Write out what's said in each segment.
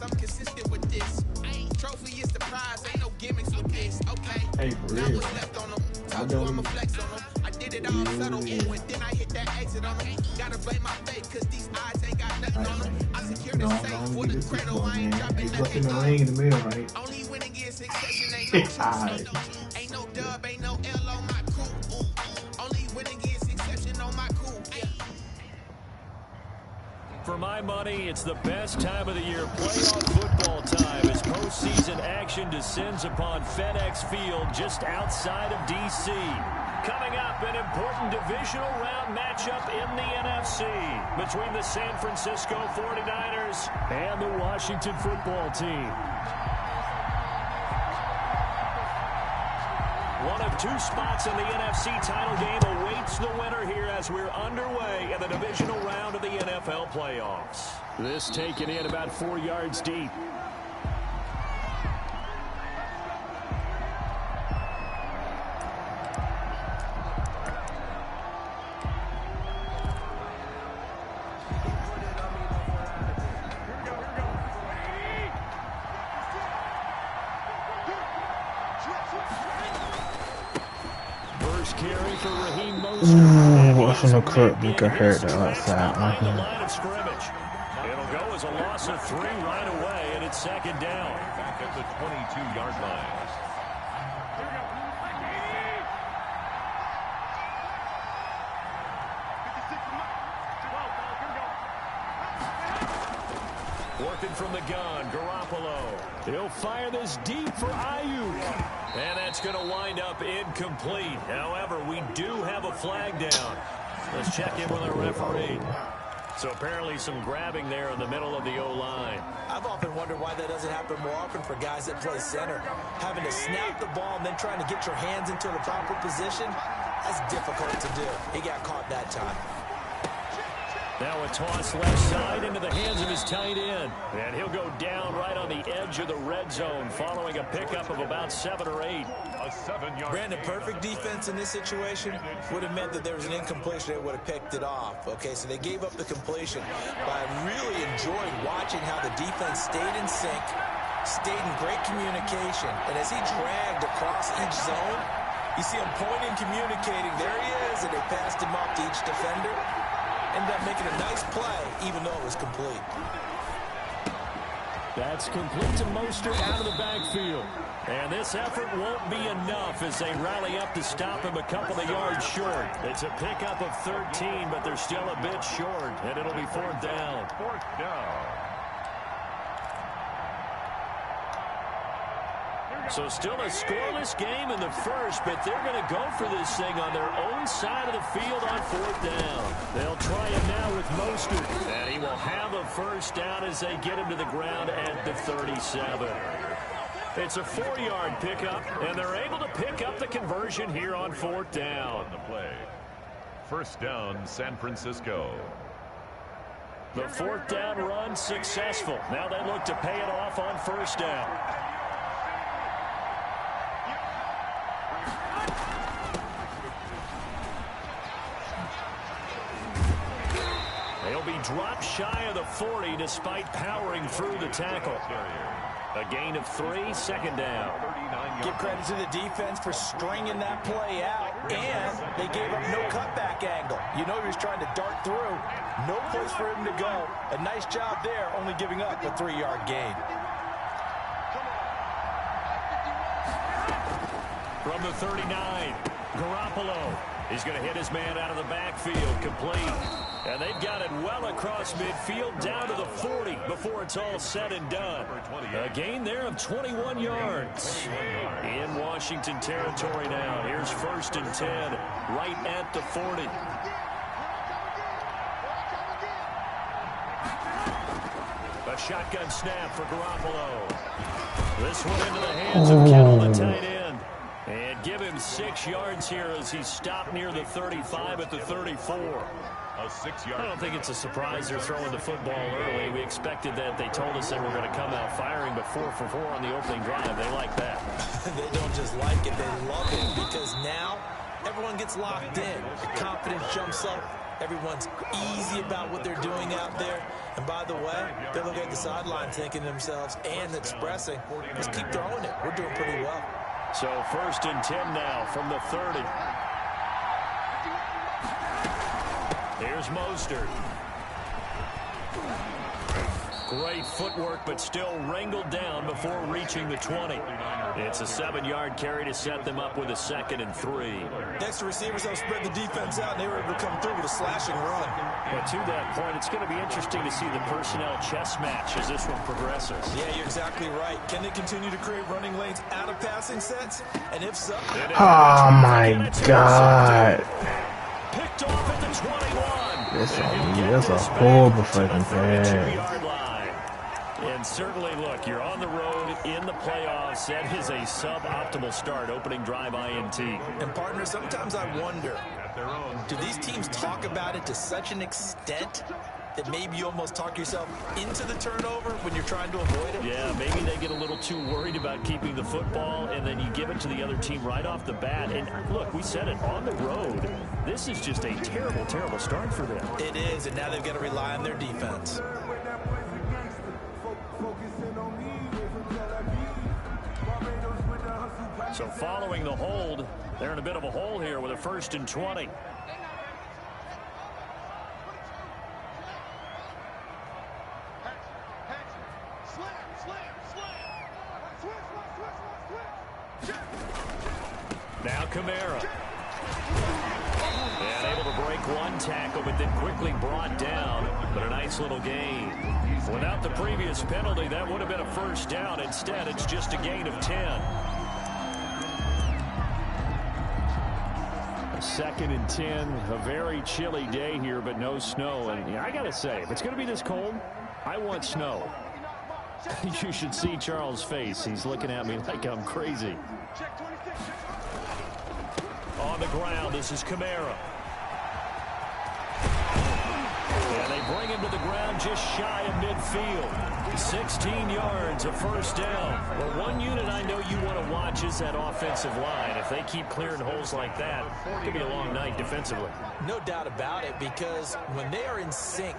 I'm consistent with this. Trophy is the prize, ain't no gimmicks with this. Okay, hey, for now real. what's left on them? Told you I'ma flex on them. I did it all subtle, ooh, and then I hit that exit on them. Gotta blame my faith, cause these eyes ain't got nothing on them. I secure the safe for the cradle, I ain't dropping nothing. In the ring in the middle, right? Only winning is succession, ain't no truth. Ain't no dub, ain't no L on my crew. Only winning is succession on my crew. For my money, it's the best time of the year. Playoff football time as postseason action descends upon FedEx Field just outside of D.C. Coming up, an important divisional round matchup in the NFC between the San Francisco 49ers and the Washington football team. One of two spots in the NFC title game awaits the winner here as we're underway in the divisional round of the NFL playoffs. This taken in about 4 yards deep. Carry for Raheem Mostert. Ooh, I think I could hurt that outside. It'll go as a loss of 3 right away, and it's second down. Back at the 22-yard line. Working from the gun, Garoppolo. He'll fire this deep for Ayuk. And that's going to wind up incomplete. However, we do have a flag down. Let's check in with our referee. So apparently some grabbing there in the middle of the O-line. I've often wondered why that doesn't happen more often for guys that play center. Having to snap the ball and then trying to get your hands into the proper position, that's difficult to do. He got caught that time. Now a toss left side into the hands of his tight end. And he'll go down right on the edge of the red zone following a pickup of about 7 or 8. A 7-yard. Brandon, perfect defense in this situation would have meant that there was an incompletion. They would have picked it off. Okay, so they gave up the completion. But I really enjoyed watching how the defense stayed in sync, stayed in great communication. And as he dragged across each zone, you see him pointing, communicating. There he is, and they passed him up to each defender. Ended up making a nice play, even though it was complete. That's complete to Mostert out of the backfield. And this effort won't be enough as they rally up to stop him a couple of yards short. It's a pickup of 13, but they're still a bit short, and it'll be 4th down. 4th down. So still a scoreless game in the first, but they're going to go for this thing on their own side of the field on 4th down. They'll try it now with Mostert, and he will have a first down as they get him to the ground at the 37. It's a 4-yard pickup, and they're able to pick up the conversion here on 4th down. The play. First down, San Francisco. The 4th down run successful. Now they look to pay it off on 1st down. They'll be dropped shy of the 40 despite powering through the tackle. A gain of 3, 2nd down. Give credit to the defense for stringing that play out, and they gave up no cutback angle. You know he was trying to dart through. No place for him to go. A nice job there, only giving up a 3-yard gain. From the 39, Garoppolo. He's going to hit his man out of the backfield, complete. And they've got it well across midfield down to the 40 before it's all said and done. A gain there of 21 yards. In Washington territory now. Here's 1st and 10 right at the 40. A shotgun snap for Garoppolo. This one into the hands of Kittle, the tight end. And give him 6 yards here as he's stopped near the 35 at the 34. A 6-yard. I don't think it's a surprise they're throwing the football early. We expected that. They told us they were going to come out firing, but 4 for 4 on the opening drive. They like that. They don't just like it, they love it, because now everyone gets locked in. The confidence jumps up Everyone's easy about what they're doing out there. And by the way, they're looking at the sideline thinking to themselves and expressing, just keep throwing it. We're doing pretty well. So 1st and 10 now from the 30. Here's Mostert. Great footwork, but still wrangled down before reaching the 20. It's a 7-yard carry to set them up with a 2nd and 3. Next to receivers help spread the defense out, and they were able to come through with a slashing run. But to that point, it's going to be interesting to see the personnel chess match as this one progresses. Yeah, you're exactly right. Can they continue to create running lanes out of passing sets? And if so... Oh my God. Picked off at the 21. That's a horrible fucking pass. And certainly, look, you're on the road in the playoffs. That is a suboptimal start, opening drive INT. And, partner, sometimes I wonder, do these teams talk about it to such an extent that maybe you almost talk yourself into the turnover when you're trying to avoid it? Yeah, maybe they get a little too worried about keeping the football, and then you give it to the other team right off the bat. And, look, we said it, on the road, this is just a terrible, terrible start for them. It is, and now they've got to rely on their defense. So following the hold, they're in a bit of a hole here with a 1st and 20. Now Kamara. And able to break one tackle, but then quickly brought down. But a nice little gain. Without the previous penalty, that would have been a 1st down. Instead, it's just a gain of 10. 2nd and 10, a very chilly day here, but no snow. And I got to say, if it's going to be this cold, I want snow. You should see Charles' face. He's looking at me like I'm crazy. On the ground, this is Kamara. And they bring him to the ground just shy of midfield. 16 yards, a 1st down. Well, one unit I know you want to watch is that offensive line. If they keep clearing holes like that, it could be a long night defensively. No doubt about it, because when they are in sync,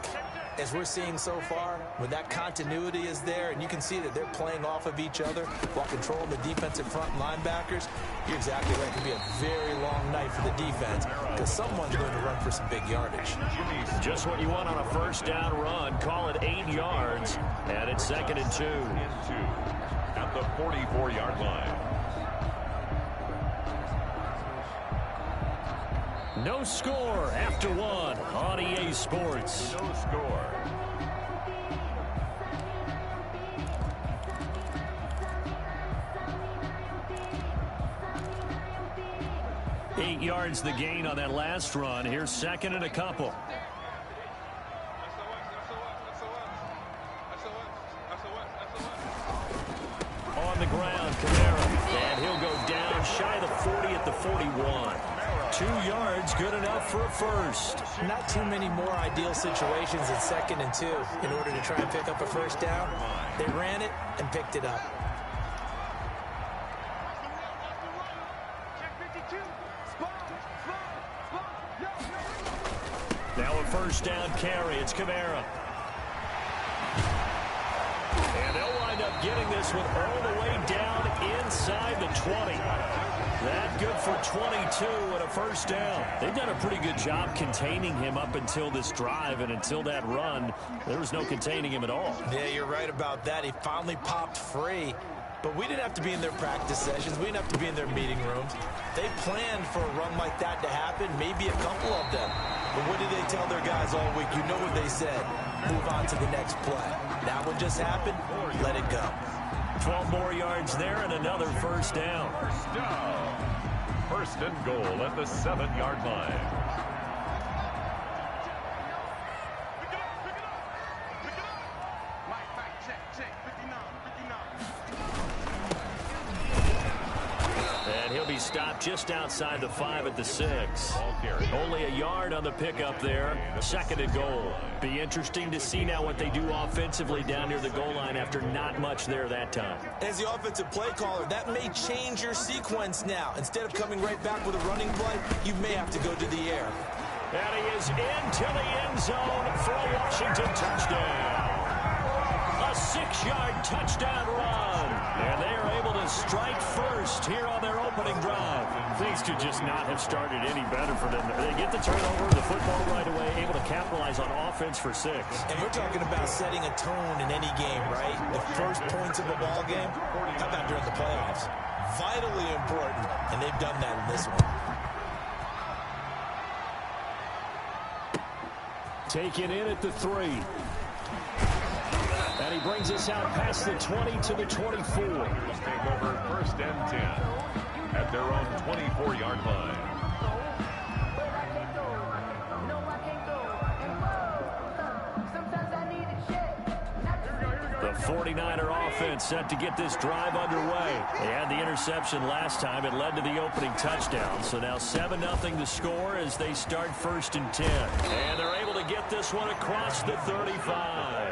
as we're seeing so far, when that continuity is there and you can see that they're playing off of each other while controlling the defensive front linebackers, you're exactly right. It could be a very long night for the defense because someone's going to run for some big yardage. Just what you want on a 1st down run. Call it 8 yards, and it's 2nd and 2. At the 44-yard line. No score after one on EA Sports. No score. Eight yards the gain on that last run. Here's 2nd and a couple. On the ground, Kamara. And he'll go down shy of the 40 at the 41. 2 yards, good enough for a 1st. Not too many more ideal situations in 2nd and 2 in order to try and pick up a 1st down. They ran it and picked it up. Now a 1st down carry. It's Kamara. And they'll wind up getting this one all the way down inside the 20. That good for 22 and a 1st down. They've done a pretty good job containing him up until this drive, and until that run, there was no containing him at all. Yeah, you're right about that. He finally popped free. But we didn't have to be in their practice sessions. We didn't have to be in their meeting rooms. They planned for a run like that to happen, maybe a couple of them. But what did they tell their guys all week? You know what they said. Move on to the next play. That one just happened. Let it go. 12 more yards there and another 1st down. 1st and goal at the 7-yard line. And he'll be stopped just outside the 5 at the 6. Only a yard on the pickup there. 2nd and goal. Be interesting to see now what they do offensively down near the goal line after not much there that time. As the offensive play caller, that may change your sequence now. Instead of coming right back with a running play, you may have to go to the air. And he is into the end zone for a Washington touchdown. A 6-yard touchdown run. And they are able to strike first here on their opening drive. Things could just not have started any better for them. They get the turnover, the football right away, able to capitalize on offense for 6. And we're talking about setting a tone in any game, right? The first points of a ball game. How about during the playoffs? Vitally important, and they've done that in this one. Taken in at the 3. And he brings us out past the 20 to the 24. Take over 1st and 10 at their own 24-yard line. The 49er offense set to get this drive underway. They had the interception last time. It led to the opening touchdown. So now 7-0 to score as they start 1st and 10. And they're able to get this one across the 35.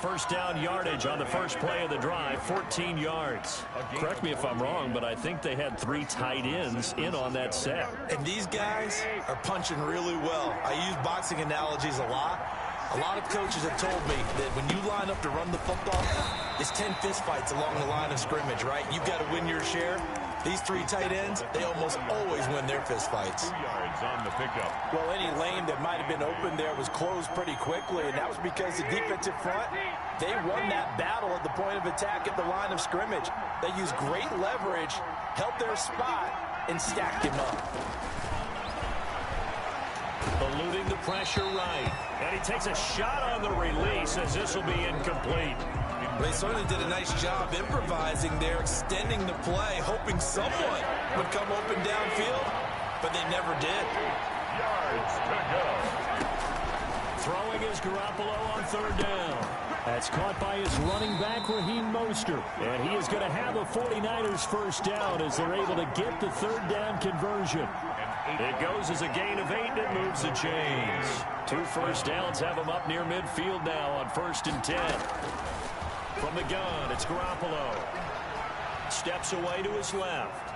First down yardage on the first play of the drive, 14 yards. Correct me if I'm wrong, but I think they had 3 tight ends in on that set. And these guys are punching really well. I use boxing analogies a lot. A lot of coaches have told me that when you line up to run the football, it's 10 fistfights along the line of scrimmage, right? You've got to win your share. These 3 tight ends, they almost always win their fistfights. 2 yards on the pickup. Well, any lane that might have been open there was closed pretty quickly, and that was because the defensive front, they won that battle at the point of attack at the line of scrimmage. They used great leverage, held their spot, and stacked him up. Eluding the pressure right. And he takes a shot on the release as this will be incomplete. They certainly did a nice job improvising there, extending the play, hoping someone would come open downfield, but they never did. Yards to go. Throwing is Garoppolo on 3rd down. That's caught by his running back, Raheem Mostert. And he is going to have a 49ers first down as they're able to get the 3rd down conversion. It goes as a gain of 8 and it moves the chains. 2 first downs have them up near midfield now on 1st and 10. From the gun, it's Garoppolo. Steps away to his left.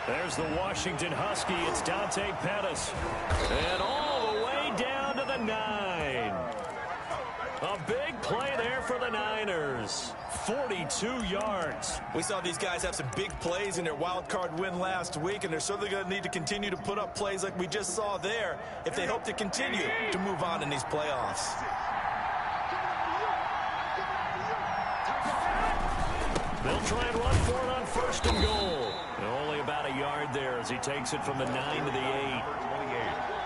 There's the Washington Husky. It's Dante Pettis. And all the way down to the 9. A big play there for the Niners. 42 yards. We saw these guys have some big plays in their wild card win last week, and they're certainly going to need to continue to put up plays like we just saw there if they hope to continue to move on in these playoffs. They'll try and run for it on 1st and goal. And only about a yard there as he takes it from the 9 to the 8.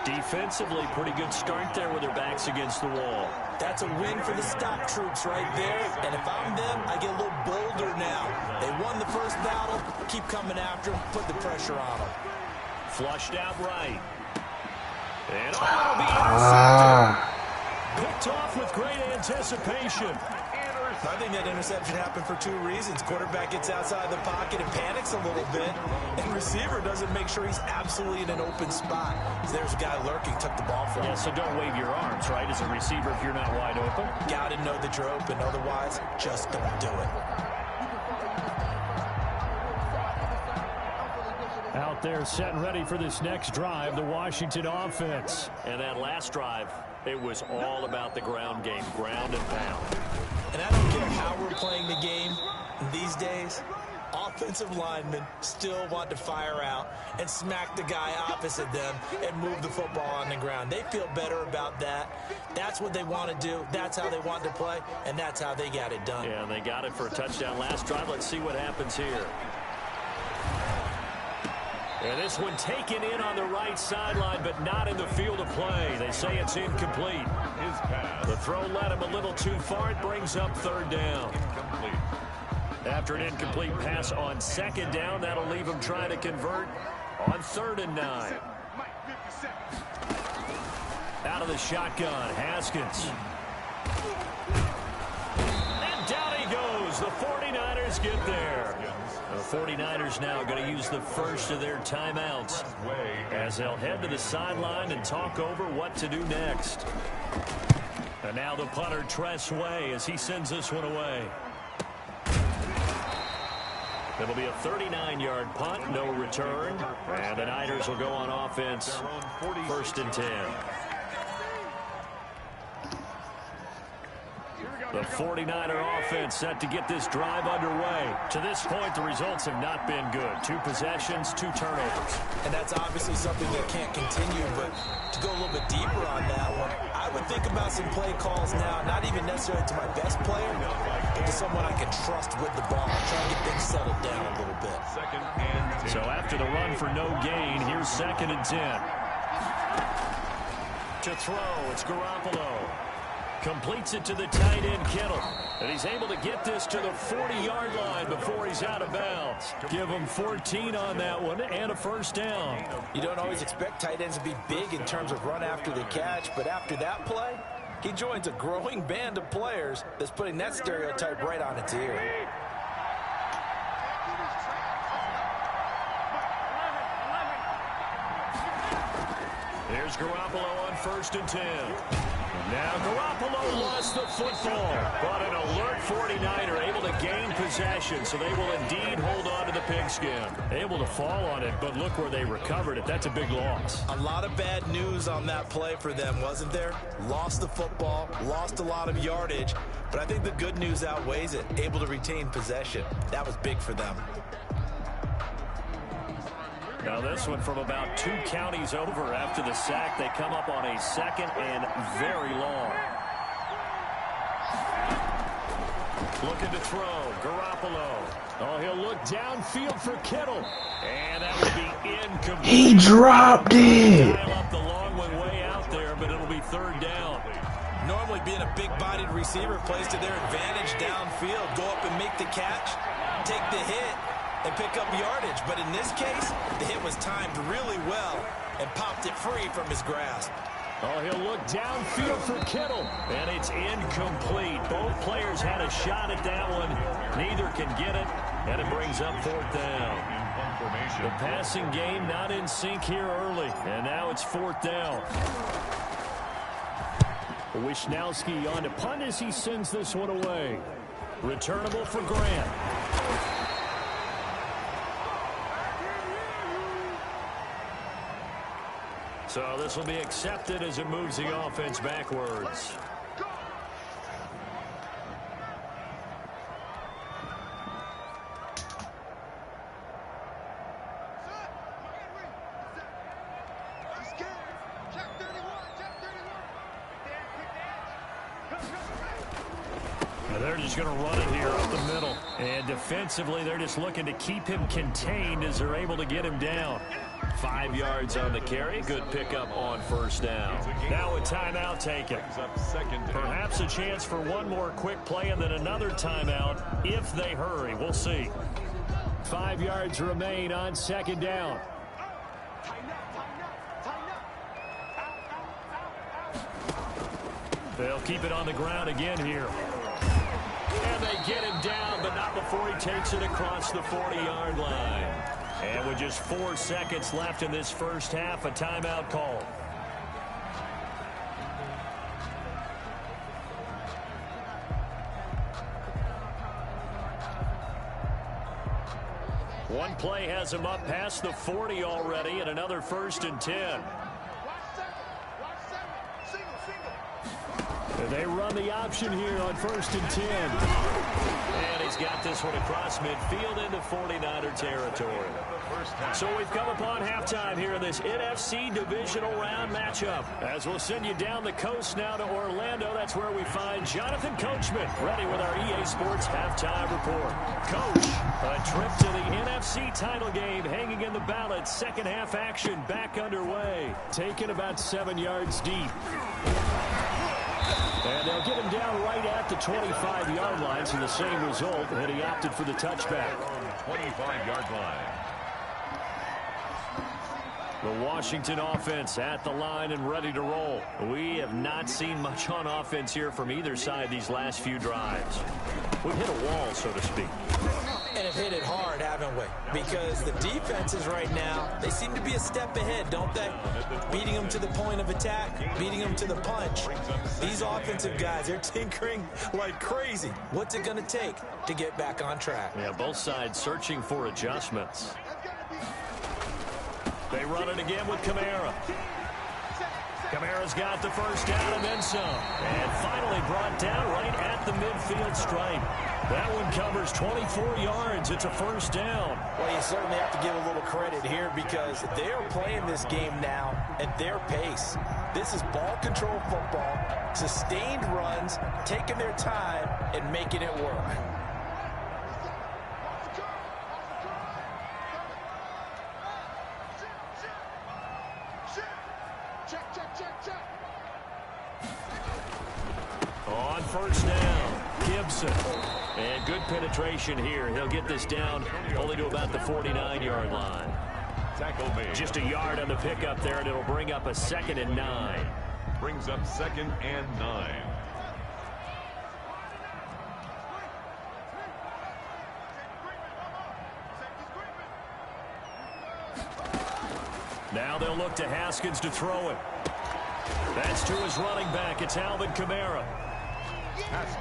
Defensively, pretty good start there with their backs against the wall. That's a win for the stock troops right there. And if I'm them, I get a little bolder now. They won the first battle. Keep coming after them. Put the pressure on them. Flushed out right. And it'll be intercepted. Picked off with great anticipation. I think that interception happened for 2 reasons. Quarterback gets outside the pocket and panics a little bit, and receiver doesn't make sure he's absolutely in an open spot. So there's a guy lurking, took the ball from him. Yeah, so don't wave your arms, right, as a receiver if you're not wide open. Got to know that you're open. Otherwise, just don't do it. Out there set and ready for this next drive, the Washington offense. And that last drive, it was all about the ground game, ground and pound. And I don't care how we're playing the game these days, offensive linemen still want to fire out and smack the guy opposite them and move the football on the ground. They feel better about that. That's what they want to do. That's how they want to play, and that's how they got it done. Yeah, and they got it for a touchdown last drive. Let's see what happens here. And this one taken in on the right sideline, but not in the field of play. They say it's incomplete. His pass. The throw led him a little too far. It brings up 3rd down. Incomplete. After an incomplete pass on 2nd down, that'll leave him trying to convert on 3rd and 9. Out of the shotgun, Haskins. And down he goes. The 49ers get there. The 49ers now going to use the first of their timeouts as they'll head to the sideline and talk over what to do next. And now the punter, Tress Way, as he sends this one away. It'll be a 39-yard punt, no return. And the Niners will go on offense, 1st and 10. The 49er offense set to get this drive underway. To this point, the results have not been good. 2 possessions, 2 turnovers. And that's obviously something that can't continue, but to go a little bit deeper on that one, I would think about some play calls now, not even necessarily to my best player, but to someone I can trust with the ball, try to get things settled down a little bit. 2nd and 10. So after the run for no gain, here's 2nd and 10. To throw, it's Garoppolo. Completes it to the tight end, Kittle. And he's able to get this to the 40-yard line before he's out of bounds. Give him 14 on that one and a 1st down. You don't always expect tight ends to be big in terms of run after the catch, but after that play, he joins a growing band of players that's putting that stereotype right on its ear. Here's Garoppolo on 1st and 10. Now Garoppolo lost the football, but an alert 49er able to gain possession, so they will indeed hold on to the pigskin. Able to fall on it, but look where they recovered it. That's a big loss. A lot of bad news on that play for them, wasn't there? Lost the football, lost a lot of yardage, but I think the good news outweighs it. Able to retain possession. That was big for them. Now this one from about 2 counties over after the sack. They come up on a 2nd and very long. Looking to throw. Garoppolo. Oh, he'll look downfield for Kittle. And that would be incomplete. He dropped it. Dial up the long one way out there, but it'll be 3rd down. Normally being a big-bodied receiver plays to their advantage downfield. Go up and make the catch, take the hit, and pick up yardage. But in this case, the hit was timed really well and popped it free from his grasp. Oh, he'll look downfield for Kittle, and it's incomplete. Both players had a shot at that one. Neither can get it, and it brings up 4th down. The passing game not in sync here early, and now it's 4th down. Wisnowski on to punt as he sends this one away. Returnable for Grant. So this will be accepted as it moves the offense backwards. They're just going to run it here up the middle. And defensively, they're just looking to keep him contained as they're able to get him down. 5 yards on the carry. Good pickup on 1st down. Now a timeout taken. Perhaps a chance for one more quick play and then another timeout if they hurry. We'll see. 5 yards remain on 2nd down. They'll keep it on the ground again here. And they get him down, but not before he takes it across the 40-yard line. And with just 4 seconds left in this first half, a timeout call. One play has him up past the 40 already, and another 1st and 10. And they run the option here on 1st and 10. And he's got this one across midfield into 49er territory. So we've come upon halftime here in this NFC divisional round matchup. As we'll send you down the coast now to Orlando, that's where we find Jonathan Coachman, ready with our EA Sports halftime report. Coach, a trip to the NFC title game hanging in the balance. Second half action back underway. Taken about 7 yards deep. And they'll get him down right at the 25-yard line, so the same result, and he opted for the touchback. 25-yard line. The Washington offense at the line and ready to roll. We have not seen much on offense here from either side these last few drives. We've hit a wall, so to speak. And have hit it hard, haven't we? Because the defenses right now, they seem to be a step ahead, don't they? Beating them to the point of attack, beating them to the punch. These offensive guys, they're tinkering like crazy. What's it going to take to get back on track? Yeah, both sides searching for adjustments. They run it again with Kamara. Kamara's got the first down and then some. And finally brought down right at the midfield stripe. That one covers 24 yards. It's a first down. Well, you certainly have to give a little credit here because they are playing this game now at their pace. This is ball control football, sustained runs, taking their time and making it work. On first down, Gibson. And good penetration here. He'll get this down only to about the 49-yard line. Tackle made. Just a yard on the pickup there, and it'll bring up a 2nd and 9. Brings up 2nd and 9. Now they'll look to Haskins to throw it. That's to his running back. It's Alvin Kamara.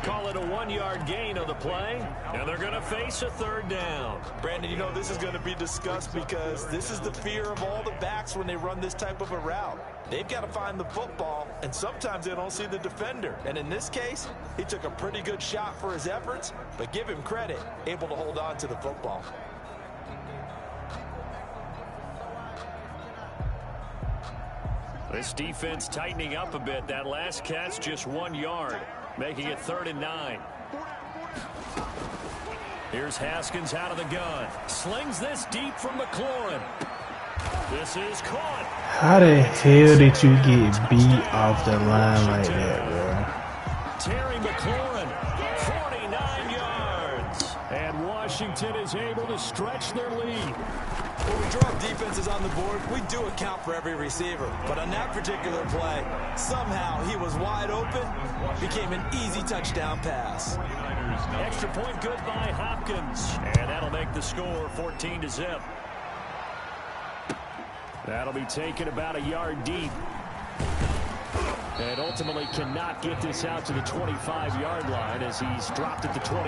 Call it a 1-yard gain on the play, and they're going to face a 3rd down. Brandon, you know this is going to be discussed because this is the fear of all the backs when they run this type of a route. They've got to find the football, and sometimes they don't see the defender. And in this case, he took a pretty good shot for his efforts, but give him credit, able to hold on to the football. This defense tightening up a bit. That last catch just 1 yard, making it 3rd and 9. Here's Haskins out of the gun. Slings this deep from McLaurin. This is caught. How the hell did you get beat off the line like that, bro? Terry McLaurin, 49 yards. And Washington is able to stretch their lead. When we drop defenses on the board, we do account for every receiver. But on that particular play, somehow he was wide open, became an easy touchdown pass. Extra point good by Hopkins. And that'll make the score 14-0. That'll be taken about a yard deep. And ultimately cannot get this out to the 25-yard line as he's dropped at the 23.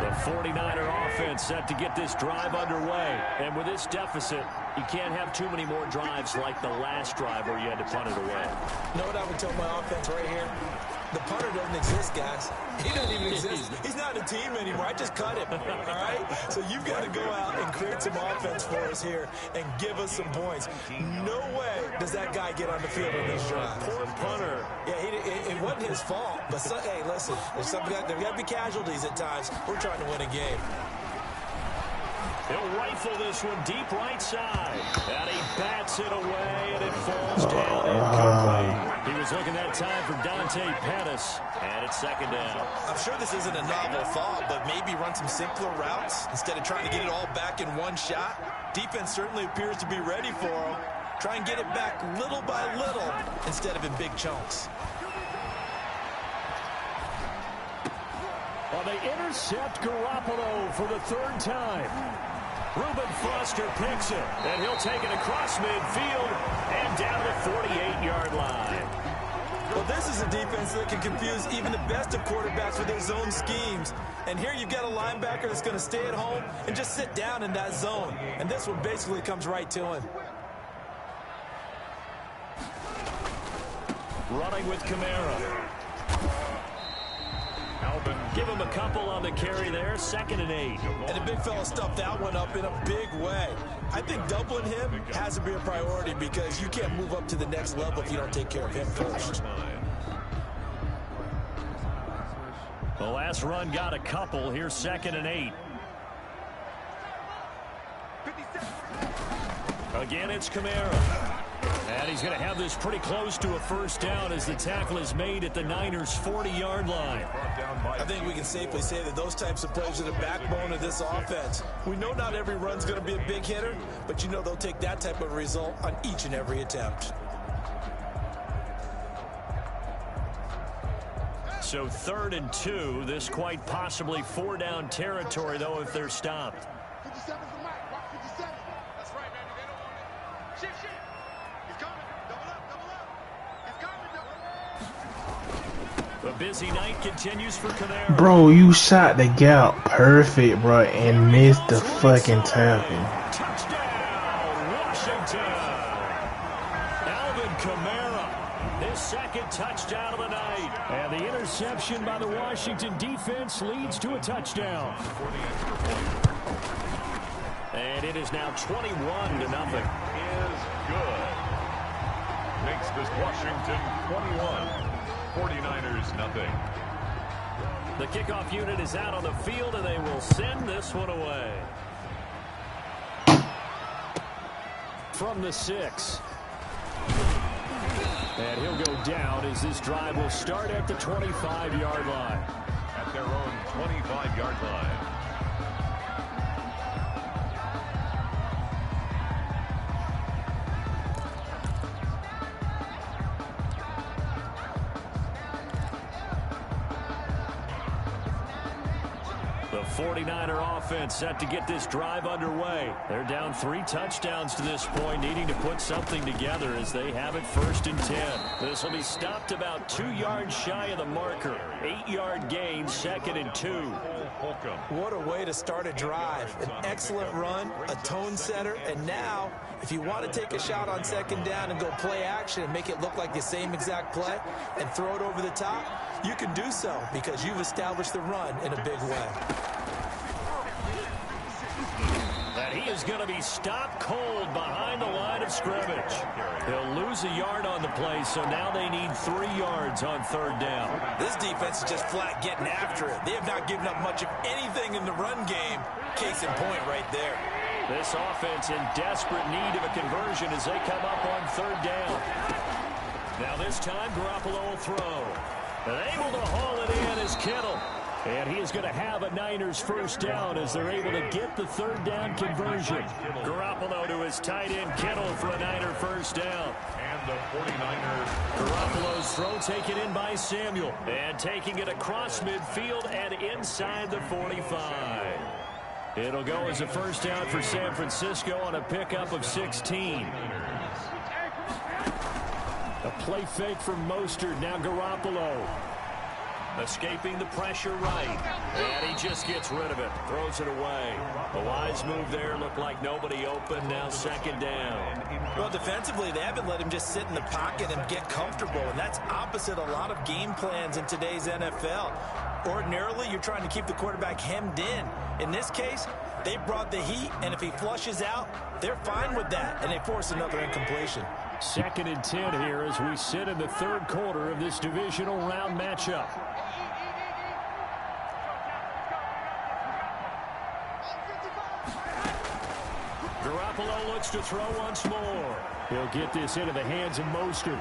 The 49er offense set to get this drive underway. And with this deficit, you can't have too many more drives like the last drive where you had to punt it away. You know what I would tell my offense right here? The punter doesn't exist, guys. He doesn't even exist. He's not a team anymore. I just cut him, all right? So you've got to go out and create some offense for us here and give us some points. No way does that guy get on the field in this drive. Poor punter. Yeah, it wasn't his fault. But, hey, listen, there's got to be casualties at times. We're trying to win a game. He'll rifle this one deep right side. And he bats it away, and it falls down incomplete. He was looking that time for Dante Pettis, and it's 2nd down. I'm sure this isn't a novel thought, but maybe run some simpler routes instead of trying to get it all back in one shot. Defense certainly appears to be ready for him. Try and get it back little by little instead of in big chunks. Well, they intercept Garoppolo for the 3rd time. Reuben Foster picks it, and he'll take it across midfield and down the 48-yard line. Well, this is a defense that can confuse even the best of quarterbacks with their zone schemes. And here you've got a linebacker that's going to stay at home and just sit down in that zone. And this one basically comes right to him. Running with Kamara. Give him a couple on the carry there, 2nd and 8. And the big fella stuffed that one up in a big way. I think doubling him has to be a priority because you can't move up to the next level if you don't take care of him first. The last run got a couple. Here's 2nd and 8. Again, it's Kamara. And he's going to have this pretty close to a first down as the tackle is made at the Niners' 40-yard line. I think we can safely say that those types of plays are the backbone of this offense. We know not every run's going to be a big hitter, but you know they'll take that type of result on each and every attempt. So 3rd and 2, this quite possibly 4-down territory, though, if they're stopped. 57's the mic. Rock 57. That's right, baby. They don't want it. Shift. He's coming. Double up. He's coming. The busy night continues for Kamara. Bro, you shot the gap perfect, bro, and missed the fucking tackle. Touchdown, Washington. Alvin Kamara, his 2nd touchdown of the night. And the interception by the Washington defense leads to a touchdown. And it is now 21-0. Is good. Makes this Washington 21. 49ers nothing. The kickoff unit is out on the field, and they will send this one away. From the 6. And he'll go down as this drive will start at the 25-yard line. At their own 25-yard line. The 49er offense set to get this drive underway. They're down 3 touchdowns to this point, needing to put something together as they have it 1st and 10. This will be stopped about 2 yards shy of the marker. 8-yard gain, 2nd and 2. What a way to start a drive. An excellent run, a tone setter, and now, if you want to take a shot on 2nd down and go play action and make it look like the same exact play and throw it over the top, you can do so because you've established the run in a big way. And he is going to be stopped cold behind the line of scrimmage. He'll lose a yard on the play, so now they need 3 yards on 3rd down. This defense is just flat getting after it. They have not given up much of anything in the run game. Case in point right there. This offense in desperate need of a conversion as they come up on 3rd down. Now this time, Garoppolo will throw. And able to haul it in is Kittle. And he is going to have a Niners 1st down as they're able to get the 3rd down conversion. Garoppolo to his tight end Kittle for a Niner 1st down. And the 49ers. Garoppolo's throw taken in by Samuel. And taking it across midfield and inside the 45. It'll go as a 1st down for San Francisco on a pickup of 16. A play fake from Mostert. Now Garoppolo. Escaping the pressure right. And he just gets rid of it. Throws it away. A wise move there. Looked like nobody open. Now 2nd down. Well, defensively, they haven't let him just sit in the pocket and get comfortable. And that's opposite a lot of game plans in today's NFL. Ordinarily, you're trying to keep the quarterback hemmed in. In this case, they brought the heat. And if he flushes out, they're fine with that. And they force another incompletion. 2nd and 10 here as we sit in the 3rd quarter of this divisional round matchup. Garoppolo looks to throw once more. He'll get this into the hands of Mostert.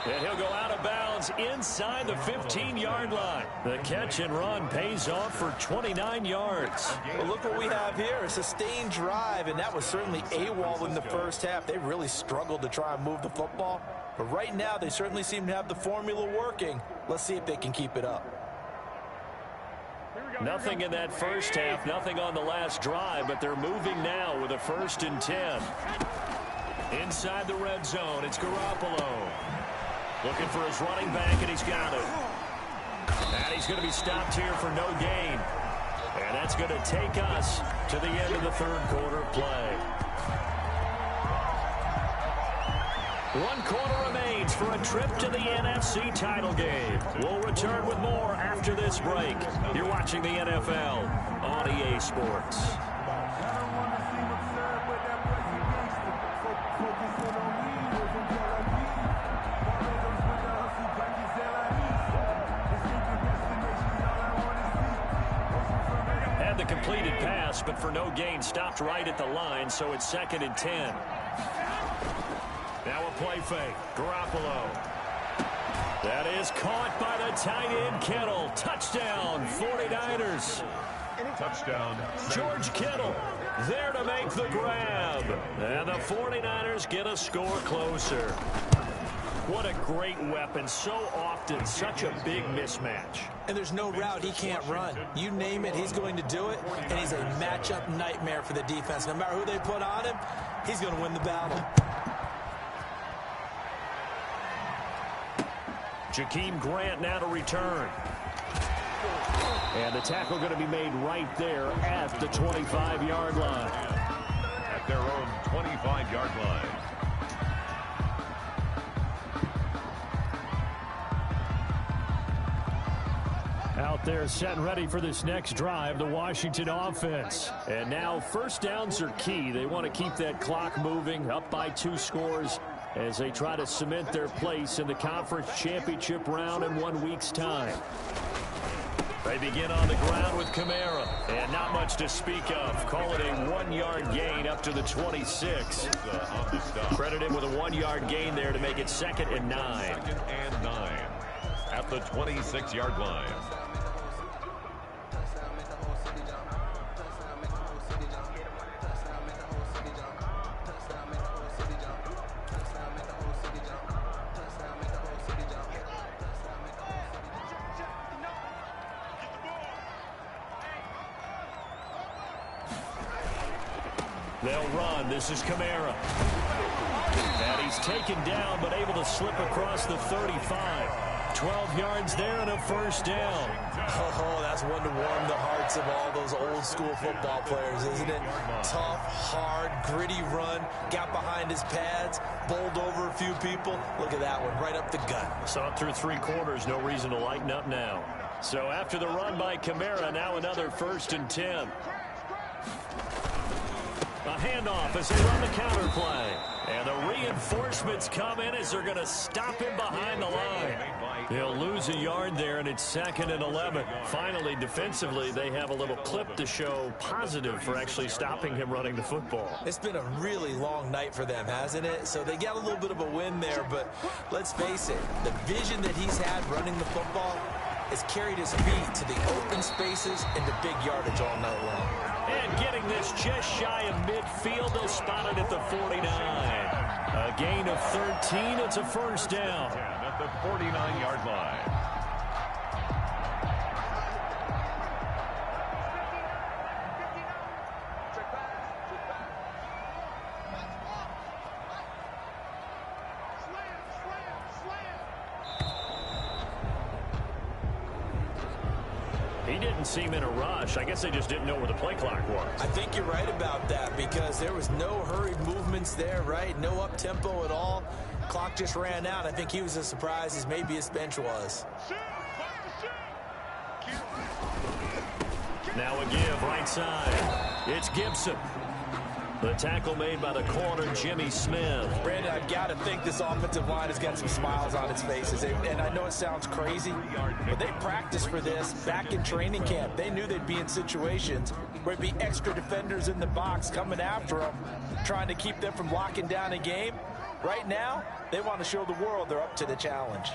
And he'll go out of bounds inside the 15-yard line. The catch and run pays off for 29 yards. Well, look what we have here. A sustained drive, and that was certainly AWOL in the 1st half. They really struggled to try and move the football. But right now, they certainly seem to have the formula working. Let's see if they can keep it up. Nothing in that 1st half, nothing on the last drive, but they're moving now with a 1st and 10. Inside the red zone, it's Garoppolo. Looking for his running back, and he's got it. And he's going to be stopped here for no gain. And that's going to take us to the end of the 3rd quarter play. 1 quarter remains for a trip to the NFC title game. We'll return with more after this break. You're watching the NFL on EA Sports. Had the completed pass, but for no gain, stopped right at the line, so it's 2nd and 10. a play fake. Garoppolo. That is caught by the tight end, Kittle. Touchdown, 49ers. Touchdown. George Kittle there to make the grab. And the 49ers get a score closer. What a great weapon. So often, such a big mismatch. And there's no route he can't run. You name it, he's going to do it. And he's a matchup nightmare for the defense. No matter who they put on him, he's going to win the battle. Jakeem Grant now to return. And the tackle going to be made right there at the 25-yard line. At their own 25-yard line. Out there set and ready for this next drive, the Washington offense. And now first downs are key. They want to keep that clock moving, up by 2 scores as they try to cement their place in the conference championship round in 1 week's time. They begin on the ground with Kamara, and not much to speak of. Call it a 1-yard gain up to the 26. Credit him with a 1-yard gain there to make it 2nd and 9. 2nd and 9 at the 26-yard line. They'll run. This is Kamara. And he's taken down, but able to slip across the 35. 12 yards there and a first down. Oh, that's one to warm the hearts of all those old school football players, isn't it? Tough, hard, gritty run. Got behind his pads, bowled over a few people. Look at that one, right up the gut. Saw it through 3 quarters. No reason to lighten up now. So after the run by Kamara, now another 1st and 10. A handoff as they run the counter play. And the reinforcements come in as they're going to stop him behind the line. They'll lose a yard there, and it's 2nd and 11. Finally, defensively, they have a little clip to show positive for actually stopping him running the football. It's been a really long night for them, hasn't it? So they got a little bit of a win there, but let's face it, the vision that he's had running the football has carried his feet to the open spaces and to big yardage all night long. And getting this just shy of midfield, they'll spot it at the 49. A gain of 13, it's a first down. At the 49-yard line. He didn't seem in a rush. I guess they just didn't know where the play clock was. I think you're right about that because there was no hurried movements there, right? No up-tempo at all. Clock just ran out. I think he was as surprised as maybe his bench was. Now a give right side. It's Gibson. The tackle made by the corner, Jimmy Smith. Brandon, I've got to think this offensive line has got some smiles on its faces. And I know it sounds crazy, but they practiced for this back in training camp. They knew they'd be in situations where there'd be extra defenders in the box coming after them, trying to keep them from locking down a game. Right now, they want to show the world they're up to the challenge.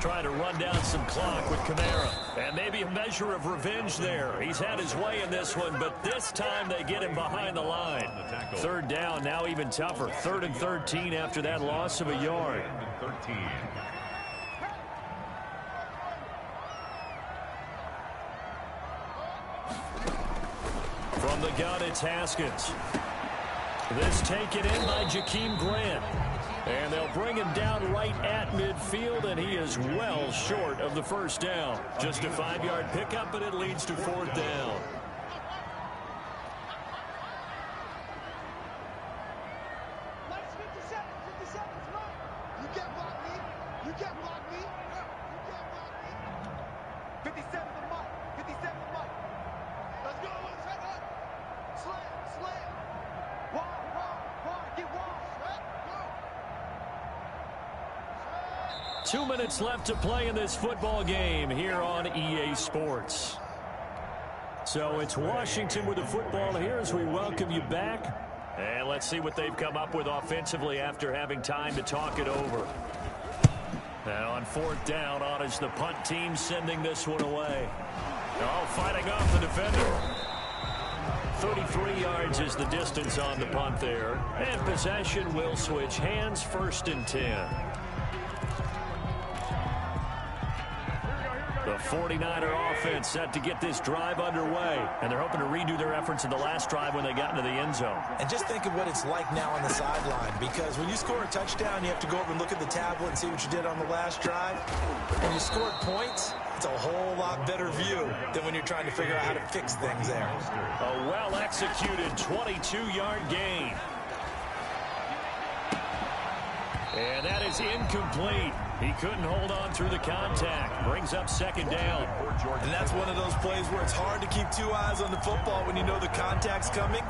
Trying to run down some clock with Kamara. And maybe a measure of revenge there. He's had his way in this one, but this time they get him behind the line. 3rd down, now even tougher. 3rd and 13 after that loss of a yard. 13. From the gun, it's Haskins. This taken in by Jakeem Grant. And they'll bring him down right at midfield, and he is well short of the first down. Just a 5-yard pickup, but it leads to 4th down. Two minutes left to play in this football game here on EA Sports. So it's Washington with the football here as we welcome you back. And let's see what they've come up with offensively after having time to talk it over. And on 4th down, on is the punt team sending this one away. Oh, fighting off the defender. 33 yards is the distance on the punt there. And possession will switch hands, 1st and 10. The 49er offense set to get this drive underway. And they're hoping to redo their efforts in the last drive when they got into the end zone. And just think of what it's like now on the sideline. Because when you score a touchdown, you have to go over and look at the tablet and see what you did on the last drive. When you scored points, it's a whole lot better view than when you're trying to figure out how to fix things there. A well-executed 22-yard gain. And that is incomplete. He couldn't hold on through the contact. Brings up 2nd down. And that's one of those plays where it's hard to keep 2 eyes on the football when you know the contact's coming,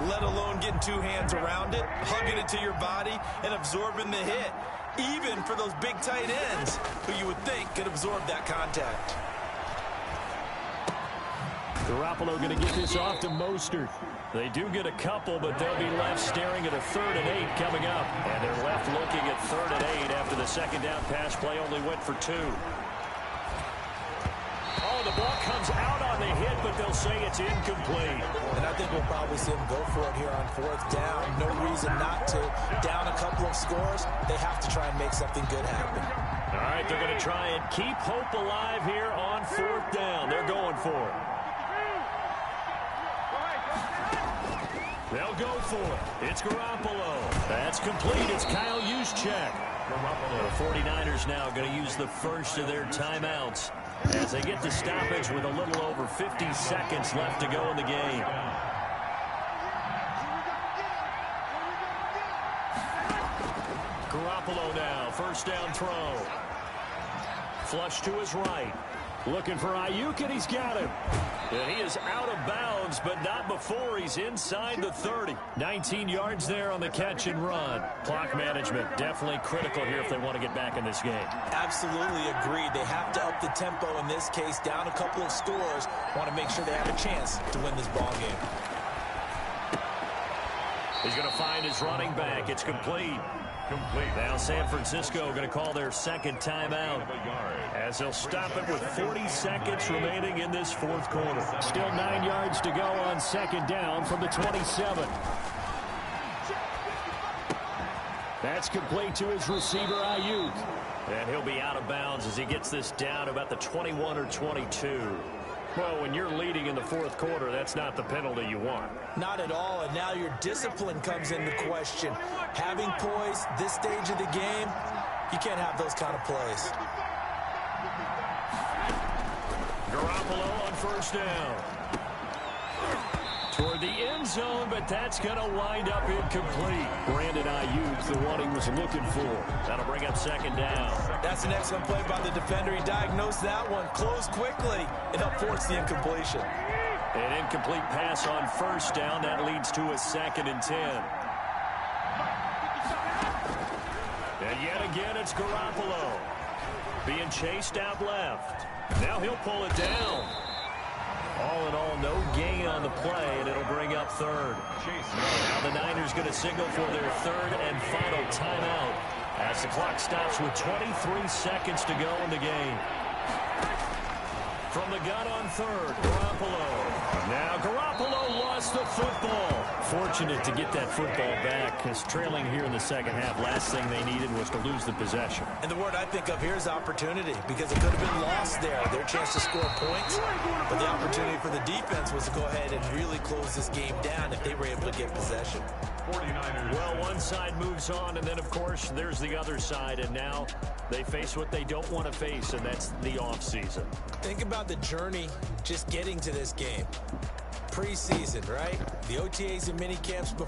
let alone getting 2 hands around it, hugging it to your body, and absorbing the hit. Even for those big tight ends who you would think could absorb that contact. Garoppolo going to get this off to Mostert. They do get a couple, but they'll be left staring at a 3rd and 8 coming up. And they're left looking at 3rd and 8 after the 2nd down pass play only went for 2. Oh, the ball comes out on the hit, but they'll say it's incomplete. And I think we'll probably see them go for it here on 4th down. No reason not to. Down a couple of scores, they have to try and make something good happen. All right, they're going to try and keep hope alive here on 4th down. They're going for it. They'll go for it. It's Garoppolo. That's complete. It's Kyle Juszczyk. The 49ers now going to use the first of their timeouts as they get the stoppage with a little over 50 seconds left to go in the game. Garoppolo now, 1st down throw. Flush to his right. Looking for Ayuk, and he's got him. And he is out of bounds, but not before he's inside the 30. 19 yards there on the catch and run. Clock management definitely critical here if they want to get back in this game. Absolutely agreed. They have to up the tempo in this case, down a couple of scores. Want to make sure they have a chance to win this ball game. He's going to find his running back. It's complete. Now San Francisco going to call their 2nd timeout as they'll stop it with 40 seconds remaining in this 4th quarter. Still 9 yards to go on 2nd down from the 27. That's complete to his receiver, Ayuk. And he'll be out of bounds as he gets this down about the 21 or 22. Well, when you're leading in the 4th quarter, that's not the penalty you want. Not at all, and now your discipline comes into question. Having poise this stage of the game, you can't have those kind of plays. Garoppolo on 1st down. Toward the end zone, but that's going to wind up incomplete. Brandon Ayuk, the one he was looking for. That'll bring up 2nd down. That's an excellent play by the defender. He diagnosed that one, closed quickly, and helped force the incompletion. An incomplete pass on 1st down. That leads to a 2nd and 10. And yet again, it's Garoppolo being chased out left. Now he'll pull it down. All in all, no gain on the play, and it'll bring up 3rd. Now the Niners going to signal for their 3rd and final timeout as the clock stops with 23 seconds to go in the game. From the gun on 3rd, Garoppolo. Now Garoppolo lost the football. Fortunate to get that football back, because trailing here in the 2nd half, last thing they needed was to lose the possession. And the word I think of here is opportunity, because it could have been lost there. Their chance to score points, but the opportunity for the defense was to go ahead and really close this game down if they were able to get possession. 49ers. Well, one side moves on, and then, of course, there's the other side, and now they face what they don't want to face, and that's the offseason. Think about the journey just getting to this game. Preseason, right? The OTAs and mini camps before.